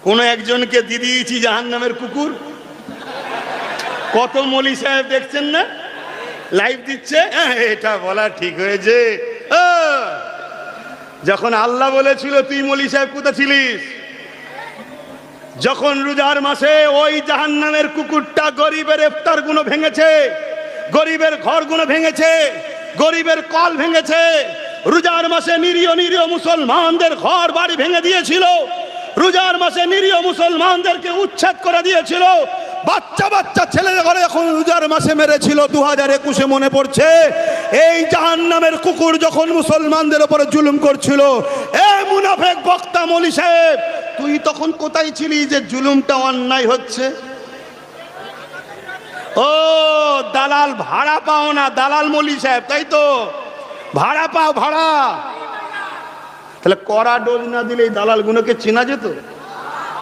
কোন একজনকে দিয়ে দিয়েছি জাহান্নামের কুকুর। কত মৌলী সাহেব দেখছেন না, লাইভ দিচ্ছে। এটা বলা ঠিক হয়েছে? যখন আল্লাহ বলেছিল তুই মৌলী সাহেব কোথায় ছিলিস? যখন রোজার মাসে ওই জাহান্নামের কুকুরটা গরিবের ইফতার গুলো ভেঙেছে, গরিবের ঘর গুলো ভেঙেছে, গরিবের কল ভেঙেছে, রোজার মাসে নিরীহ নিরীহ মুসলমানদের ঘর বাড়ি ভেঙে দিয়েছিল, রোজার মাসে নিরীহ মুসলমানদেরকে উচ্ছেদ করে দিয়েছিল, বাচ্চা বাচ্চা ছেলেদের ঘরে এখন রোজার মাসে মেরেছিল। 2021-এ মনে পড়ছে, এই জাহান্নামের কুকুর যখন মুসলমানদের উপরে জুলুম করছিল, এ মুনাফেক বক্তা মৌলী সাহেব তুই তখন কোথায় ছিলি যে জুলুমটা অন্যায় হচ্ছে? ও দালাল, ভাড়া পাও না, দালাল মৌলী সাহেব, তাই তো? ভাড়া পাও, ভাড়া। তাহলে কড়া ডোজ না দিলে এই দালাল গুলোকে চেনা যেত?